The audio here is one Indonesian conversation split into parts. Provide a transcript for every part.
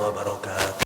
wabarakatuh.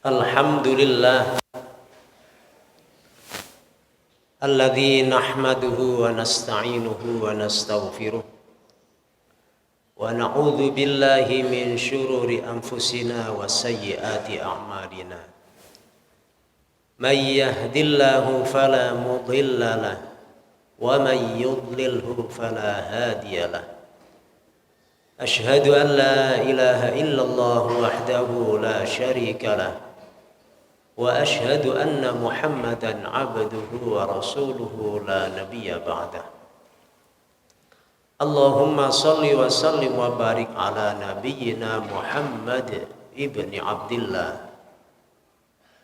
Alhamdulillah alladzi nahmaduhu wa nasta'inuhu wa nastaghfiruh wa na'udzu billahi min syururi anfusina wa sayyiati a'malina من يهد الله فلا مضل له ومن يضلله فلا هادي له أشهد أن لا إله إلا الله وحده لا شريك له وأشهد أن محمدا عبده ورسوله لا نبي بعده اللهم صل وسلم وبارك على نبينا محمد ابن عبد الله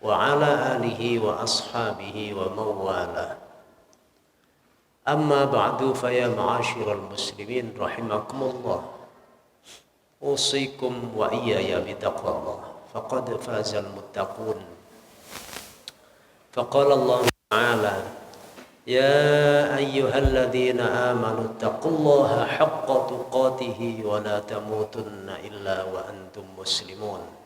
وعلى آله وأصحابه ومن والاه أما بعد فيا معاشر المسلمين رحمكم الله أوصيكم وإياي بتقوى الله فقد فاز المتقون فقال الله تعالى يا أيها الذين آمنوا اتقوا الله حق تقاته ولا تموتن إلا وأنتم مسلمون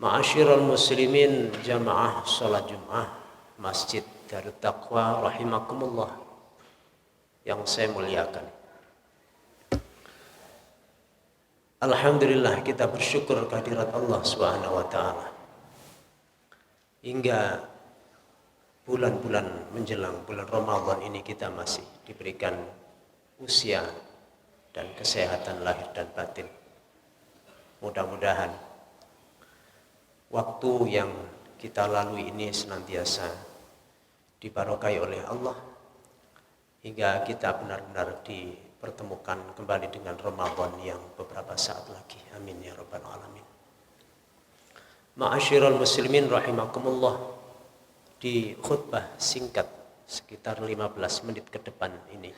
Ma'asyiral muslimin jamaah salat Jumat Masjid Darut Taqwa rahimakumullah yang saya muliakan. Alhamdulillah kita bersyukur kehadirat Allah Subhanahu wa taala. Hingga bulan-bulan menjelang bulan Ramadan ini kita masih diberikan usia dan kesehatan lahir dan batin. Mudah-mudahan waktu yang kita lalui ini senantiasa dibarokai oleh Allah hingga kita benar-benar dipertemukan kembali dengan Ramadan yang beberapa saat lagi. Amin ya rabbal alamin. Ma'asyiral muslimin rahimakumullah, di khutbah singkat sekitar 15 menit ke depan ini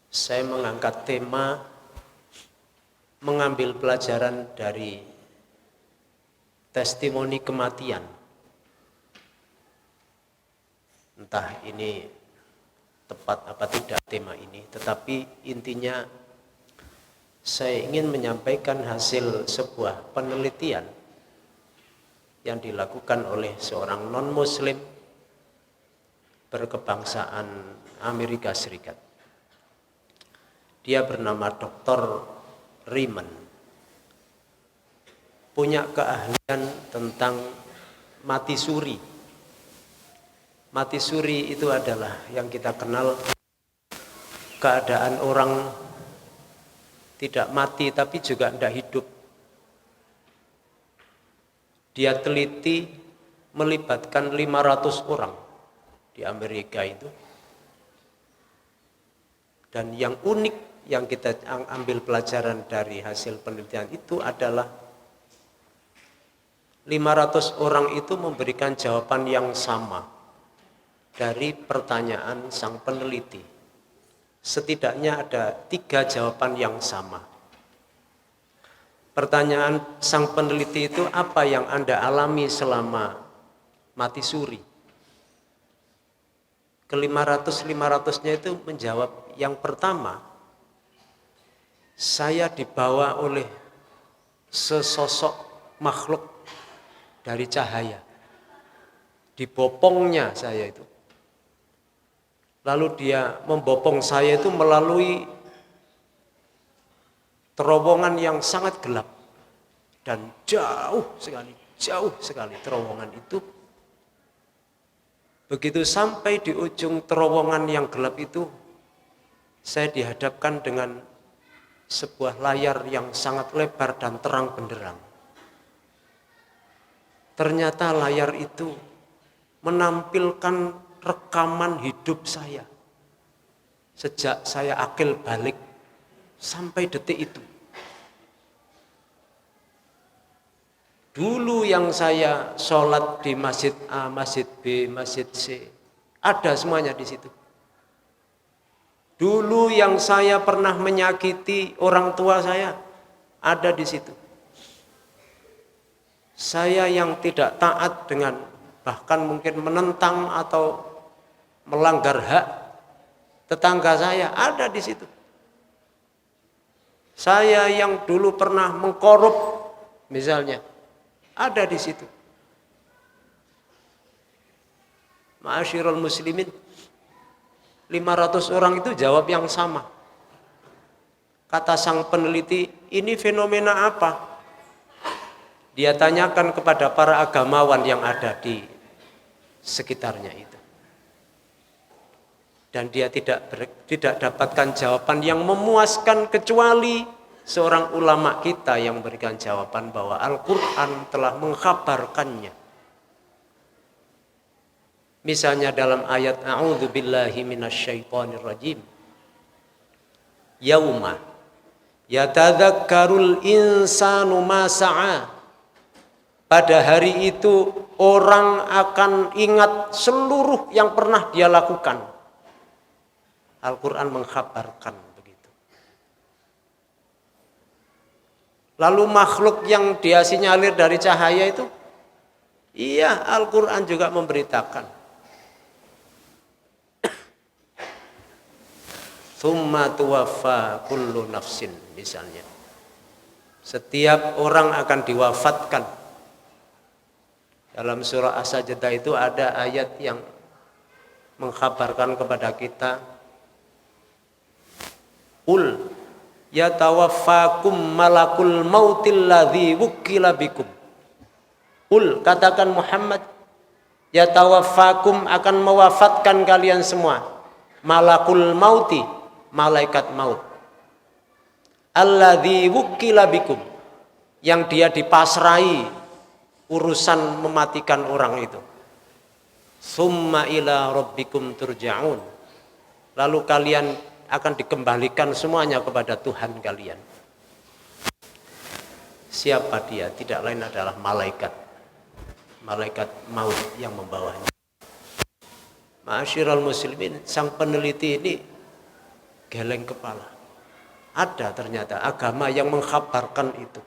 saya mengangkat tema mengambil pelajaran dari testimoni kematian. Entah ini tepat apa tidak tema ini, tetapi intinya saya ingin menyampaikan hasil sebuah penelitian yang dilakukan oleh seorang non-muslim berkebangsaan Amerika Serikat. Dia bernama Dr. Raymond, punya keahlian tentang mati suri. Mati suri itu adalah yang kita kenal keadaan orang tidak mati tapi juga tidak hidup. Dia teliti melibatkan 500 orang di Amerika itu. Dan yang unik yang kita ambil pelajaran dari hasil penelitian itu adalah 500 orang itu memberikan jawaban yang sama dari pertanyaan sang peneliti. Setidaknya ada 3 jawaban yang sama. Pertanyaan sang peneliti itu, apa yang Anda alami selama mati suri? Ke-500-500-nya itu menjawab yang pertama, saya dibawa oleh sesosok makhluk dari cahaya, dibopongnya saya itu. Lalu dia membopong saya itu melalui terowongan yang sangat gelap dan jauh sekali terowongan itu. Begitu sampai di ujung terowongan yang gelap itu, saya dihadapkan dengan sebuah layar yang sangat lebar dan terang benderang. Ternyata layar itu menampilkan rekaman hidup saya sejak saya akil balik sampai detik itu. Dulu yang saya sholat di masjid A, masjid B, masjid C, ada semuanya di situ. Dulu yang saya pernah menyakiti orang tua saya, ada di situ. Saya yang tidak taat dengan bahkan mungkin menentang atau melanggar hak tetangga saya, ada di situ. Saya yang dulu pernah mengkorup misalnya, ada di situ. Ma'asyiral muslimin, 500 orang itu jawab yang sama. Kata sang peneliti, ini fenomena apa? Dia tanyakan kepada para agamawan yang ada di sekitarnya itu. Dan dia tidak dapatkan jawaban yang memuaskan kecuali seorang ulama kita yang memberikan jawaban bahwa Al-Quran telah mengkhabarkannya. Misalnya dalam ayat A'udzu billahi minasyaitonir rajim. Yauma yatadzakkarul insanu ma sa'a. Pada hari itu orang akan ingat seluruh yang pernah dia lakukan. Al-Quran mengkhabarkan begitu. Lalu makhluk yang dia sinyalir dari cahaya itu, iya, Al-Quran juga memberitakan. Tsumma tuwaffa kullu nafsin, misalnya. Setiap orang akan diwafatkan. Dalam surah As-Sajdah itu ada ayat yang mengkhabarkan kepada kita, Qul yatawaffakum malakul mautil ladzi wukkila bikum. Qul, katakan Muhammad, yatawaffakum, akan mewafatkan kalian semua, malakul mauti, malaikat maut, alladzi wukkila bikum, yang dia dipasrai urusan mematikan orang itu. Summa ila rabbikum turja'un. Lalu kalian akan dikembalikan semuanya kepada Tuhan kalian. Siapa dia? Tidak lain adalah malaikat. Malaikat maut yang membawanya. Ma'asyiral muslimin, sang peneliti ini geleng kepala. Ada ternyata agama yang mengkhabarkan itu.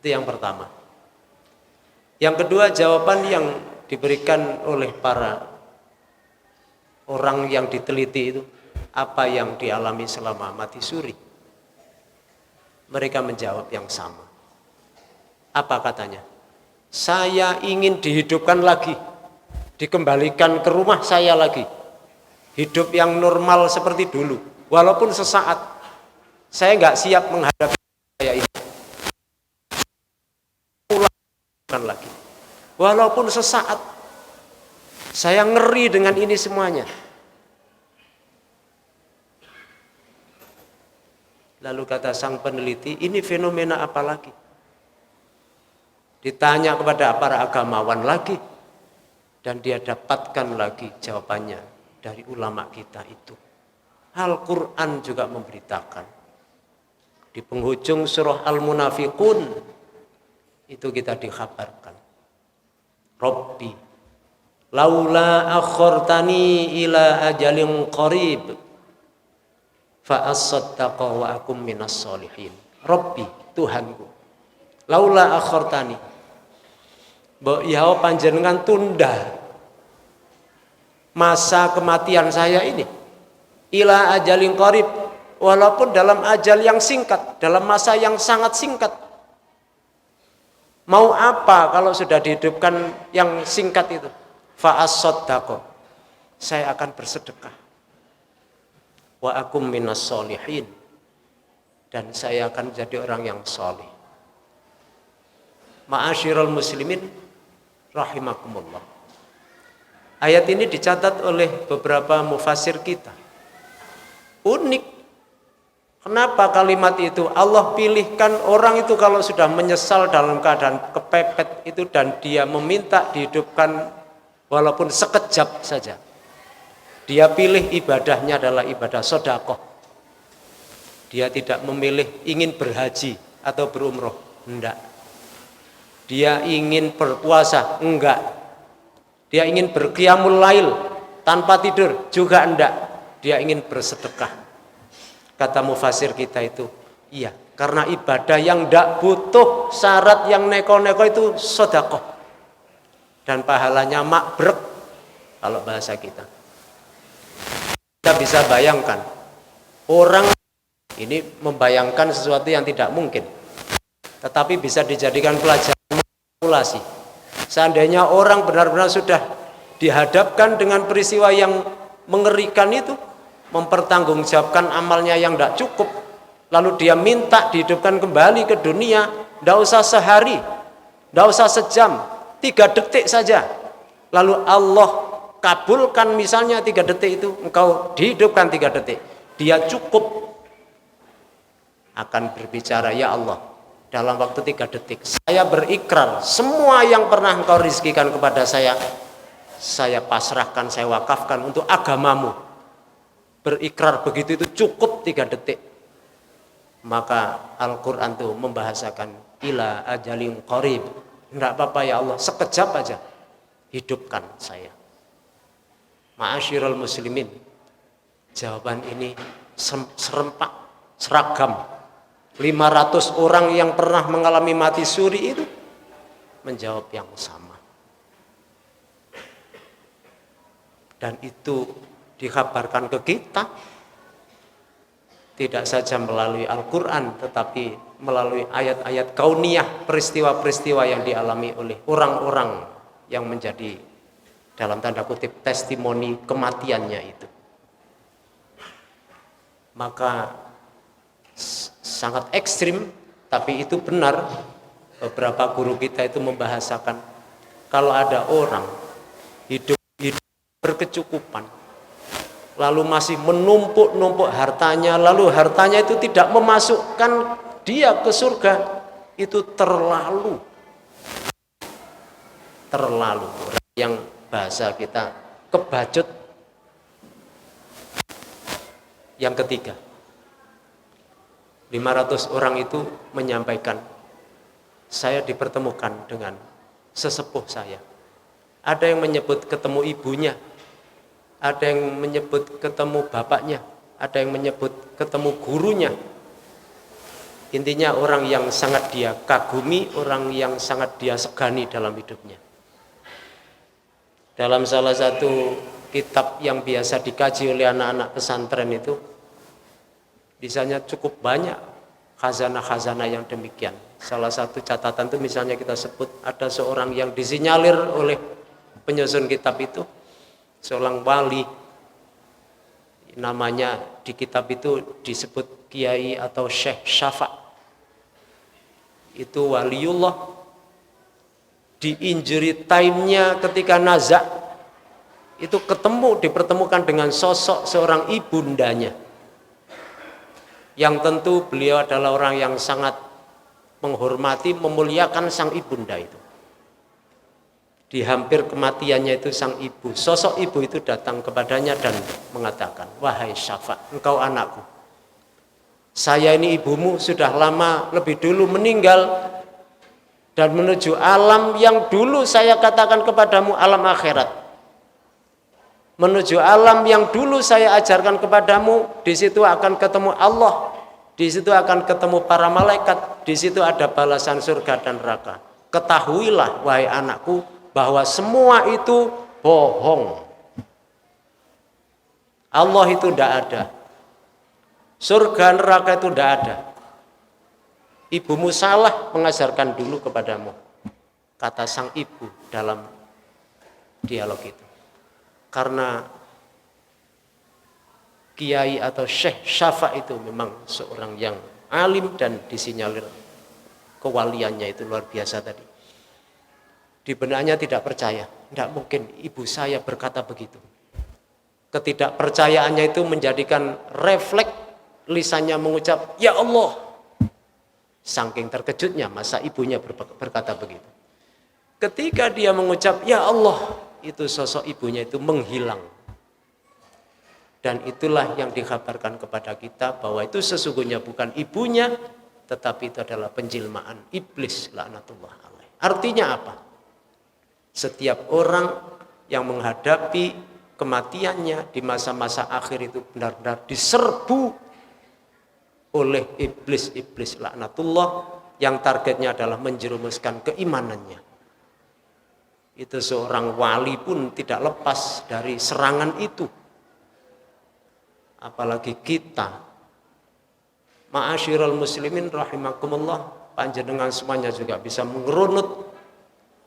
Itu yang pertama. Yang kedua, jawaban yang diberikan oleh para orang yang diteliti itu, apa yang dialami selama mati suri. Mereka menjawab yang sama. Apa katanya? Saya ingin dihidupkan lagi, dikembalikan ke rumah saya lagi, hidup yang normal seperti dulu, walaupun sesaat. Saya nggak siap menghadapi saya ini. Lagi, walaupun sesaat. Saya ngeri dengan ini semuanya. Lalu kata sang peneliti, ini fenomena apa lagi? Ditanya kepada para agamawan lagi, dan dia dapatkan lagi jawabannya dari ulama kita itu. Al-Quran juga memberitakan. Di penghujung surah Al-Munafiqun itu kita dikhabarkan, Rabbi laula akhortani ila ajalin qarib fa asaddaqa wa akum minas solihin. Rabbi, Tuhanku, laula akhortani, mbok ya panjenengan tunda masa kematian saya ini, ila ajalin qarib, walaupun dalam ajal yang singkat, dalam masa yang sangat singkat. Mau apa kalau sudah dihidupkan yang singkat itu? Fa'as-soddaqo, saya akan bersedekah. Wa akum minas solihin, dan saya akan jadi orang yang soleh. Ma'asyiral muslimin rahimakumullah. Ayat ini dicatat oleh beberapa mufassir kita. Unik. Kenapa kalimat itu Allah pilihkan orang itu kalau sudah menyesal dalam keadaan kepepet itu dan dia meminta dihidupkan walaupun sekejap saja. Dia pilih ibadahnya adalah ibadah sedekah. Dia tidak memilih ingin berhaji atau berumroh, enggak. Dia ingin berpuasa, enggak. Dia ingin berqiyamul lail tanpa tidur, juga enggak. Dia ingin bersedekah. Kata mufasir kita itu, iya, karena ibadah yang tidak butuh syarat yang neko-neko itu sedekah. Dan pahalanya makbrek kalau bahasa kita. Kita bisa bayangkan, orang ini membayangkan sesuatu yang tidak mungkin. Tetapi bisa dijadikan pelajaran manipulasi. Seandainya orang benar-benar sudah dihadapkan dengan peristiwa yang mengerikan itu, mempertanggungjawabkan amalnya yang tidak cukup, lalu dia minta dihidupkan kembali ke dunia, Tidak usah sehari, tidak usah sejam, 3 detik saja. Lalu Allah kabulkan misalnya 3 detik itu, engkau dihidupkan 3 detik. Dia cukup akan berbicara, ya Allah, dalam waktu 3 detik, saya berikrar, semua yang pernah engkau rizkikan kepada saya pasrahkan, saya wakafkan untuk agamamu. Berikrar begitu itu cukup 3 detik. Maka Al-Quran itu membahasakan ila ajalim qarib. Tidak apa-apa ya Allah, sekejap aja hidupkan saya. Ma'asyiral muslimin, jawaban ini serempak, seragam. 500 orang yang pernah mengalami mati suri itu menjawab yang sama. Dan itu dikabarkan ke kita tidak saja melalui Al-Quran, tetapi melalui ayat-ayat kauniyah, peristiwa-peristiwa yang dialami oleh orang-orang yang menjadi dalam tanda kutip testimoni kematiannya itu. Maka sangat ekstrim, tapi itu benar. Beberapa guru kita itu membahasakan kalau ada orang hidup berkecukupan, lalu masih menumpuk-numpuk hartanya, lalu hartanya itu tidak memasukkan dia ke surga, itu terlalu yang bahasa kita kebacut. Yang ketiga, 500 orang itu menyampaikan, saya dipertemukan dengan sesepuh saya. Ada yang menyebut ketemu ibunya, ada yang menyebut ketemu bapaknya, ada yang menyebut ketemu gurunya. Intinya orang yang sangat dia kagumi, orang yang sangat dia segani dalam hidupnya. Dalam salah satu kitab yang biasa dikaji oleh anak-anak pesantren itu, disanya cukup banyak khazanah-khazanah yang demikian. Salah satu catatan itu misalnya kita sebut ada seorang yang disinyalir oleh penyusun kitab itu, seorang wali, namanya di kitab itu disebut Kiai atau Syekh Syafa'. Itu waliullah, di injury time-nya ketika nazak itu dipertemukan dengan sosok seorang ibundanya, yang tentu beliau adalah orang yang sangat menghormati, memuliakan sang ibunda itu. Di hampir kematiannya itu sang ibu, sosok ibu itu datang kepadanya dan mengatakan, wahai Syafa', engkau anakku, saya ini ibumu sudah lama lebih dulu meninggal dan menuju alam yang dulu saya katakan kepadamu, alam akhirat. Menuju alam yang dulu saya ajarkan kepadamu, di situ akan ketemu Allah, di situ akan ketemu para malaikat, di situ ada balasan surga dan neraka. Ketahuilah wahai anakku bahwa semua itu bohong. Allah itu tidak ada, surga neraka itu tidak ada. Ibumu salah mengajarkan dulu kepadamu, kata sang ibu dalam dialog itu. Karena Kiai atau Syekh Syafa' itu memang seorang yang alim dan disinyalir kewaliannya itu luar biasa tadi. Di benaknya tidak percaya, tidak mungkin ibu saya berkata begitu. Ketidakpercayaannya itu menjadikan refleks lisannya mengucap, ya Allah. Saking terkejutnya masa ibunya berkata begitu. Ketika dia mengucap, ya Allah, itu sosok ibunya itu menghilang. Dan itulah yang dikabarkan kepada kita bahwa itu sesungguhnya bukan ibunya, tetapi itu adalah penjelmaan iblis laknatullah alaih. Artinya apa? Setiap orang yang menghadapi kematiannya di masa-masa akhir itu benar-benar diserbu oleh iblis laknatullah yang targetnya adalah menjerumuskan keimanannya. Itu seorang wali pun tidak lepas dari serangan itu. Apalagi kita, ma'asyiral muslimin rahimakumullah, panjenengan semuanya juga bisa mengerunut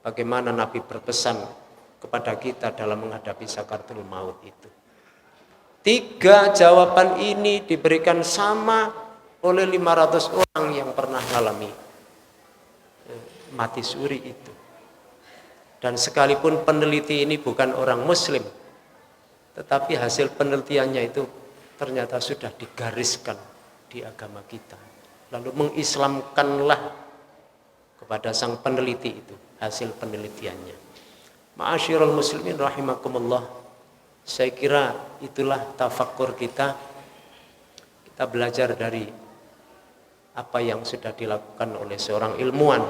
bagaimana Nabi berpesan kepada kita dalam menghadapi sakaratul maut itu. 3 jawaban ini diberikan sama oleh 500 orang yang pernah mengalami mati suri itu. Dan sekalipun peneliti ini bukan orang muslim, tetapi hasil penelitiannya itu ternyata sudah digariskan di agama kita. Lalu mengislamkanlah kepada sang peneliti itu hasil penelitiannya. Ma'asyiral muslimin rahimakumullah. Saya kira itulah tafakkur kita. Kita belajar dari apa yang sudah dilakukan oleh seorang ilmuwan,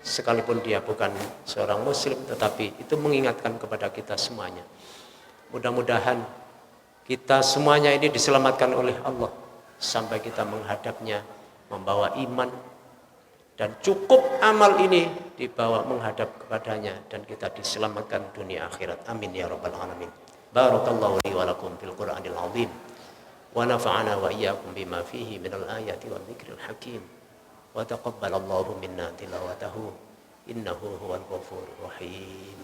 sekalipun dia bukan seorang muslim, tetapi itu mengingatkan kepada kita semuanya. Mudah-mudahan kita semuanya ini diselamatkan oleh Allah sampai kita menghadapnya membawa iman, dan cukup amal ini dibawa menghadap kepadanya dan kita diselamatkan dunia akhirat. Amin ya rabbal alamin. Barakallahu li wa lakum fil Qur'anil azim wa nafa'ana wa iyyakum bima fihi minal ayati wal dzikril hakim wa taqabbalallahu minna tilawatahu innahu huwal ghafurur rahim.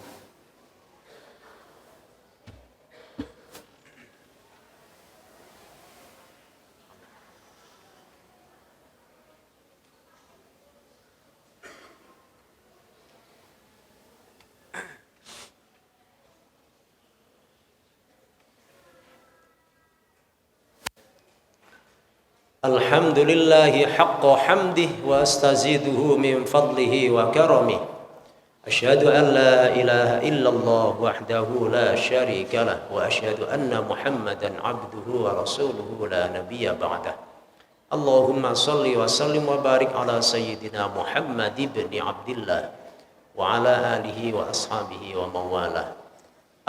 Alhamdulillahi haqqa hamdih wa astaziduhu min fadlihi wa karamih. Asyhadu an la ilaha illallah wahdahu la syarika lah wa asyhadu anna Muhammadan abduhu wa rasuluhu la nabiyya ba'dah. Allahumma salli wa sallim wa barik ala sayyidina Muhammad ibn Abdillah wa ala alihi wa ashabihi wa mawalah.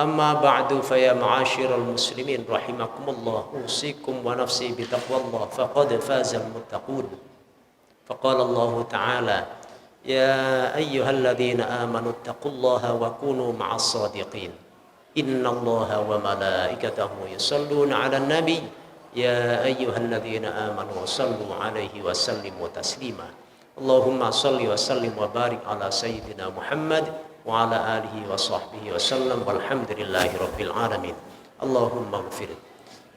Amma ba'du fa ya ma'asyiral muslimin rahimakumullah, usikum wa nafsi bi taqwallah faqad fazal muttaqun. Faqala Allah ta'ala ya ayyuhalladzina amanu taqullaha wa kunu ma'as sadiqin. Innallaha wa malaikatahu yusalluna 'alan nabi ya ayyuhalladzina amanu sallu 'alaihi wa sallimu taslima. Allahumma salli wa sallim wa barik ala sayyidina Muhammad wa ala alihi wa sahbihi wa sallam walhamdulillahi rabbil alamin. Allahumma ighfir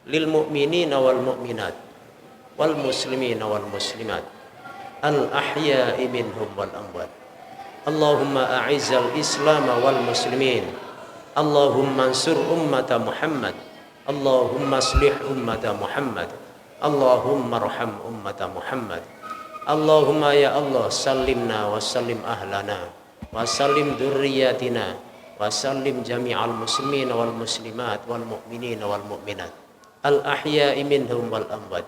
lil mu'minina wal mu'minat wal muslimina wal muslimat al ahya'i minhum wal amwat. Allahumma a'izzal islam wal muslimin. Allahumma ansur ummata Muhammad. Allahumma aslih ummata Muhammad. Allahumma arham ummata Muhammad. Allahumma ya Allah sallimna wa sallim ahlana wa sallim dzurriyyatina wa sallim jami'al muslimin wal muslimat wal mu'minin wal mu'minat al ahya'i minhum wal amwat.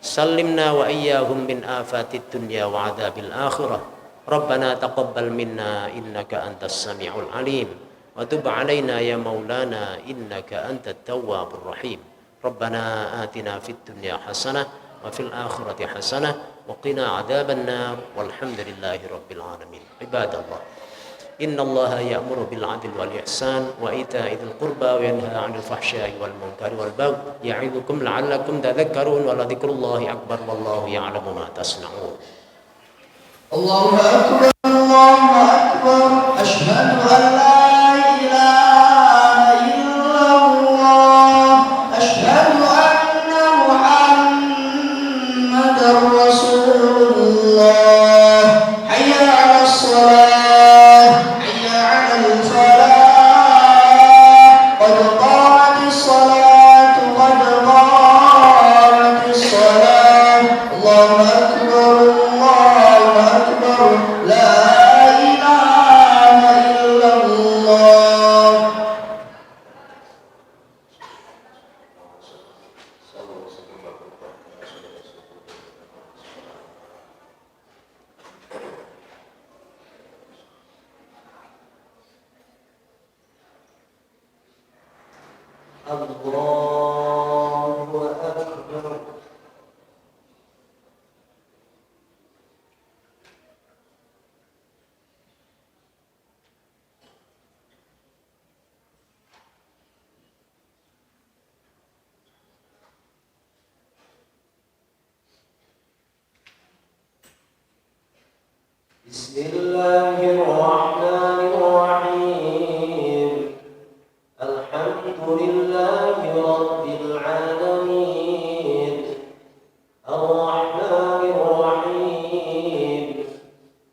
Sallimna wa iyyahum min afatid dunya wa adzabil akhirah. Rabbana taqabbal minna innaka antas sami'ul alim wa tub 'alaina ya maulana innaka antat tawwabur rahim. Rabbana atina fid dunya hasanah wa fil akhirati hasanah wa qina adzaban nar walhamdulillahi rabbil alamin. Ibadallah, innallaha ya'muru bil 'adli wal ihsan wa ita'i dzil qurba wa yanha 'anil fahsya'i wal munkari wal baghi ya'idukum la'allakum tadhakkarun wa ladhikrullahi akbar wallahu ya'lamu ma tasna'un. Allahu akbar, Allahu akbar, asyhadu an la ilaha illallah, asyhadu anna Muhammadar Rasulullah. Hayya 'alas shalah, hayya 'alal falah, qad qamatis salatu, qad qamatis salah. Allahu akbar, Allahu akbar, la ilaha illallah. Allahu akbar. Bismillahirrahmanirrahim. Alhamdulillahi rabbil alamin. Ar-Rahmanir Rahim.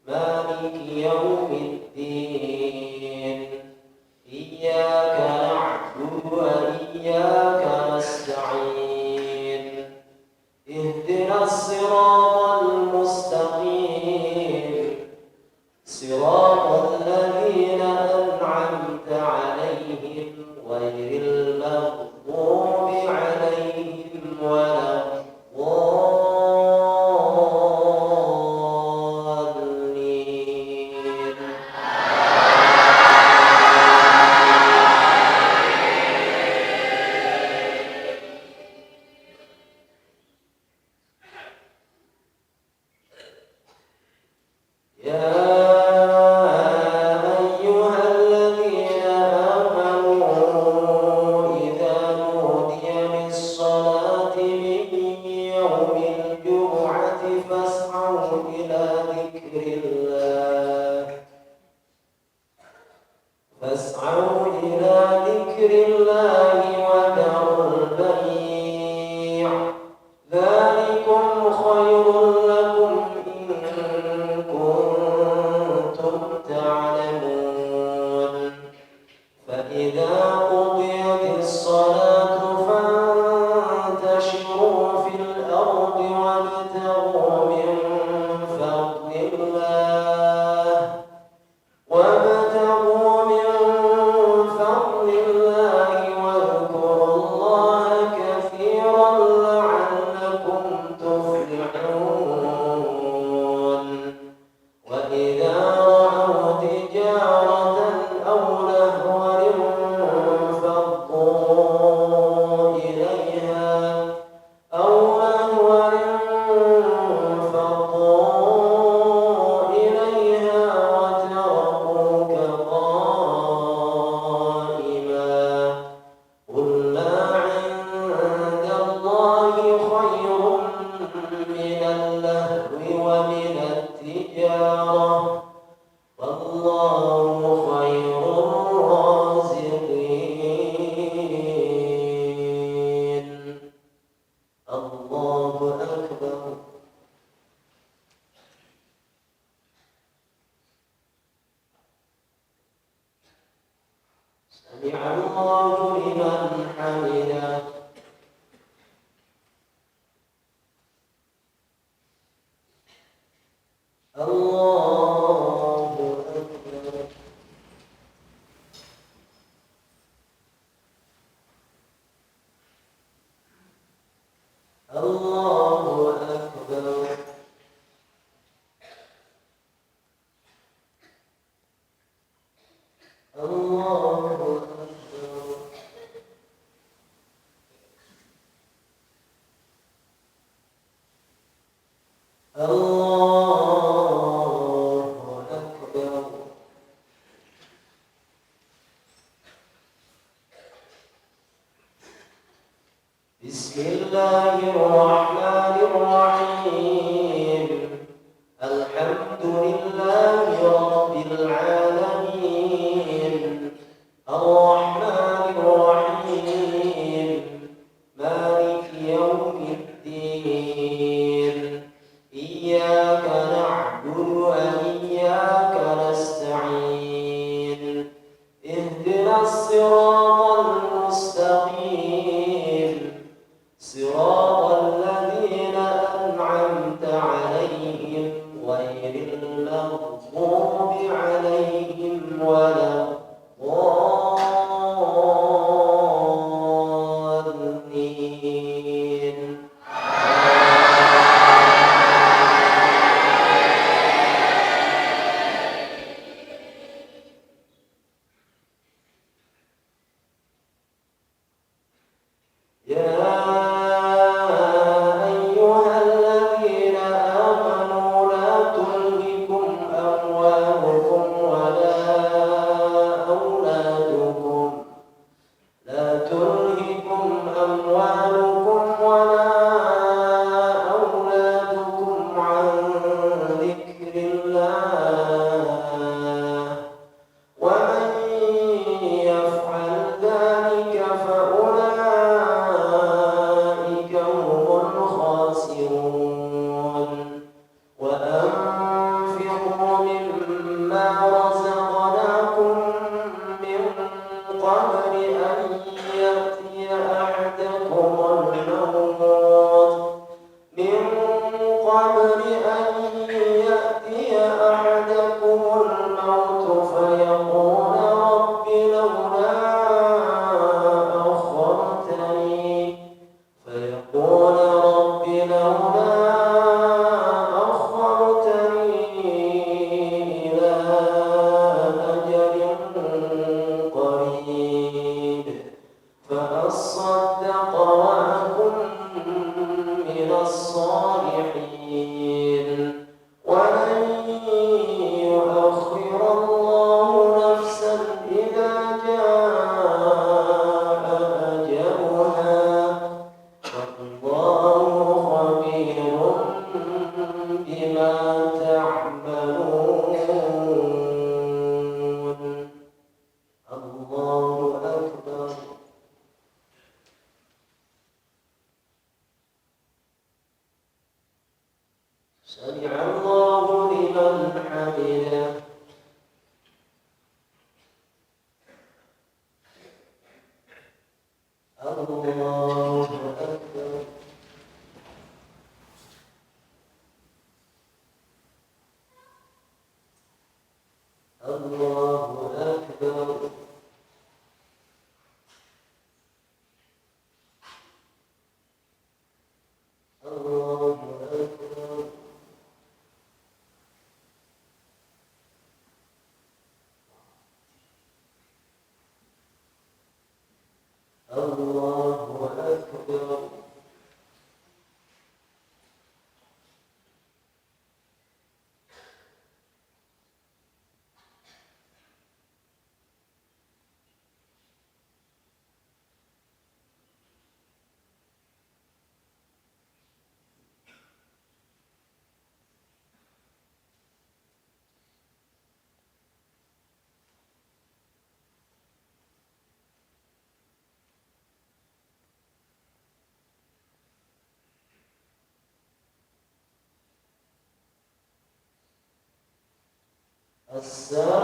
Maliki yawm فاسعوا إلى ذكر الله وذروا البيع ذلكم خير لكم إن كنتم تعلمون فإذا قضيت الصلاة فانتشروا في الأرض وابتغوا من فضل الله واذكروا الله كثيرا لعلكم تفلحون وإذا رأوا تجارة أو لهوا انفضوا إليها وتركوك قائما قل ما عند الله خير من اللهو ومن التجارة والله خير الرازقين الله أكبر سمع الله لمن حمده الله أكبر الله أكبر الله أكبر الله أكبر بسم الله الرحمن الرحيم الحمد لله رب العالمين الرحمن الرحيم مالك يوم الدين إياك نعبد وإياك نستعين اهدنا الصراط المستقيم صراط الذين أنعمت عليهم غير المغضوب عليهم ولا الضالين يا أيها الذين آمنوا لا تلهكم أموالكم ولا أولادكم الله أكبر. السلام